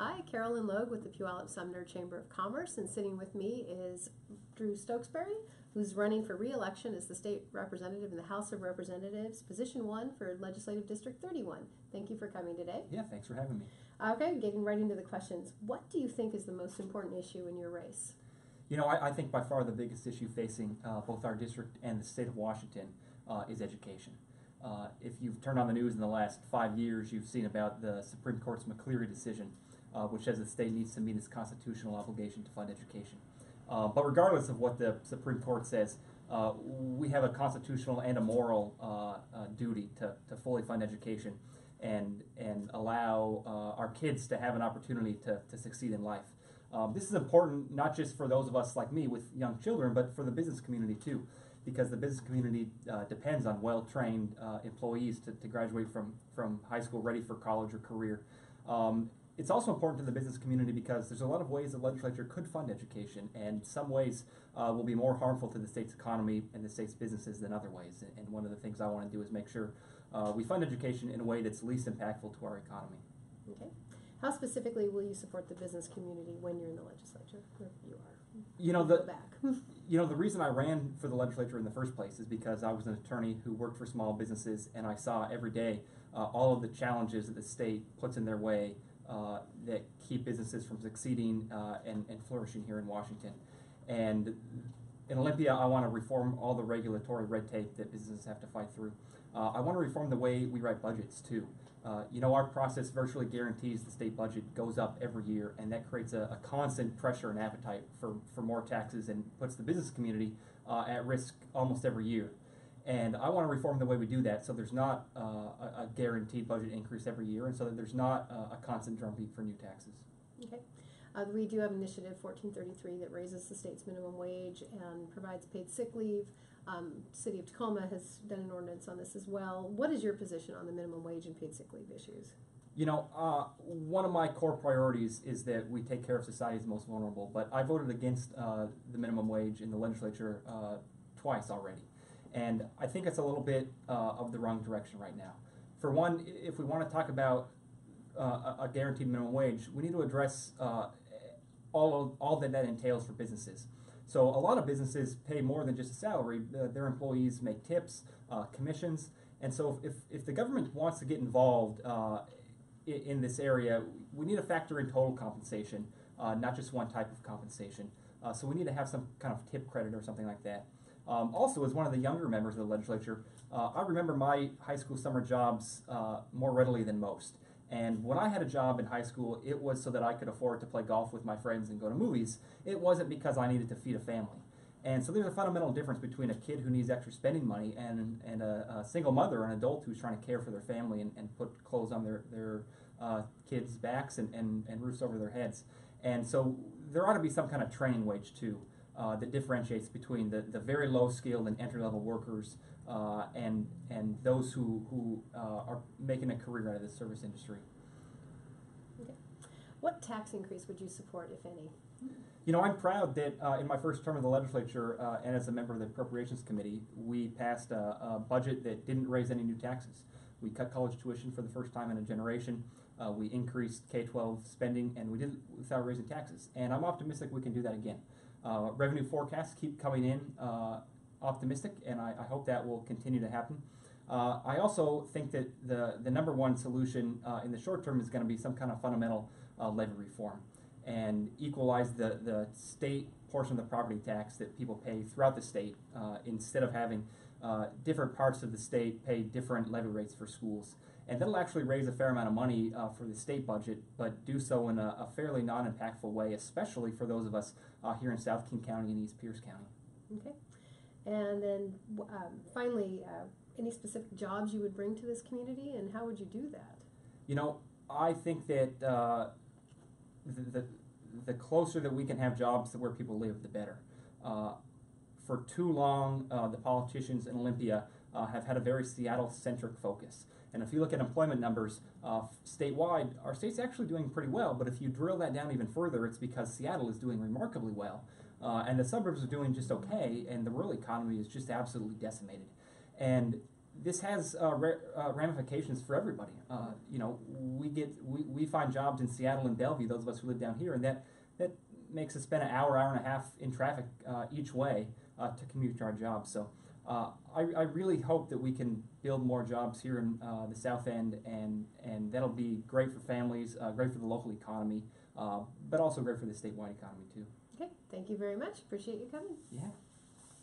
Hi, Carolyn Logue with the Puyallup Sumner Chamber of Commerce, and sitting with me is Drew Stokesbary, who's running for re-election as the state representative in the House of Representatives, position 1 for Legislative District 31. Thank you for coming today. Yeah, thanks for having me. Okay, getting right into the questions. What do you think is the most important issue in your race? You know, I think by far the biggest issue facing both our district and the state of Washington is education. If you've turned on the news in the last 5 years, you've seen about the Supreme Court's McCleary decision, which says the state needs to meet its constitutional obligation to fund education. But regardless of what the Supreme Court says, we have a constitutional and a moral duty to fully fund education and allow our kids to have an opportunity to succeed in life. This is important not just for those of us like me with young children, but for the business community too, because the business community depends on well-trained employees to graduate from high school ready for college or career. It's also important to the business community because there's a lot of ways the legislature could fund education, and some ways will be more harmful to the state's economy and the state's businesses than other ways. And one of the things I want to do is make sure we fund education in a way that's least impactful to our economy. Okay. How specifically will you support the business community when you're in the legislature? Or you are. You know, Go back. the reason I ran for the legislature in the first place is because I was an attorney who worked for small businesses, and I saw every day all of the challenges that the state puts in their way that keep businesses from succeeding and flourishing here in Washington. And in Olympia, I want to reform all the regulatory red tape that businesses have to fight through. I want to reform the way we write budgets too. Our process virtually guarantees the state budget goes up every year, and that creates a constant pressure and appetite for more taxes and puts the business community at risk almost every year. And I want to reform the way we do that so there's not a guaranteed budget increase every year, and so that there's not a constant drumbeat for new taxes. Okay. We do have Initiative 1433 that raises the state's minimum wage and provides paid sick leave. City of Tacoma has done an ordinance on this as well. What is your position on the minimum wage and paid sick leave issues? You know, one of my core priorities is that we take care of society's most vulnerable, but I voted against the minimum wage in the legislature twice already. And I think it's a little bit of the wrong direction right now. For one, if we want to talk about a guaranteed minimum wage, we need to address all that entails for businesses. So a lot of businesses pay more than just a salary. Their employees make tips, commissions, and so if the government wants to get involved in this area, we need to factor in total compensation, not just one type of compensation. So we need to have some kind of tip credit or something like that. Also, as one of the younger members of the legislature, I remember my high school summer jobs more readily than most. And when I had a job in high school, it was so that I could afford to play golf with my friends and go to movies. It wasn't because I needed to feed a family. And so there's a fundamental difference between a kid who needs extra spending money and a single mother, an adult who's trying to care for their family and put clothes on their kids' backs and roofs over their heads. And so there ought to be some kind of training wage too. That differentiates between the very low-skilled and entry-level workers and those who are making a career out of the service industry. Okay. What tax increase would you support, if any? You know, I'm proud that in my first term of the legislature and as a member of the Appropriations Committee, we passed a budget that didn't raise any new taxes. We cut college tuition for the first time in a generation. We increased K-12 spending, and we did it without raising taxes. And I'm optimistic we can do that again. Revenue forecasts keep coming in optimistic, and I hope that will continue to happen. I also think that the number one solution in the short term is going to be some kind of fundamental levy reform and equalize the state portion of the property tax that people pay throughout the state instead of having different parts of the state pay different levy rates for schools. And that'll actually raise a fair amount of money for the state budget, but do so in a fairly non-impactful way, especially for those of us here in South King County and East Pierce County. Okay. And then finally, any specific jobs you would bring to this community, and how would you do that? You know, I think that the closer that we can have jobs to where people live, the better. For too long, the politicians in Olympia have had a very Seattle-centric focus. And if you look at employment numbers statewide, our state's actually doing pretty well, but if you drill that down even further, it's because Seattle is doing remarkably well, and the suburbs are doing just okay, and the rural economy is just absolutely decimated. And this has ramifications for everybody. You know, we find jobs in Seattle and Bellevue, those of us who live down here, and that makes us spend an hour and a half in traffic each way to commute to our jobs. So I really hope that we can build more jobs here in the South End, and that'll be great for families, great for the local economy, but also great for the statewide economy too. Okay, thank you very much. Appreciate you coming. Yeah.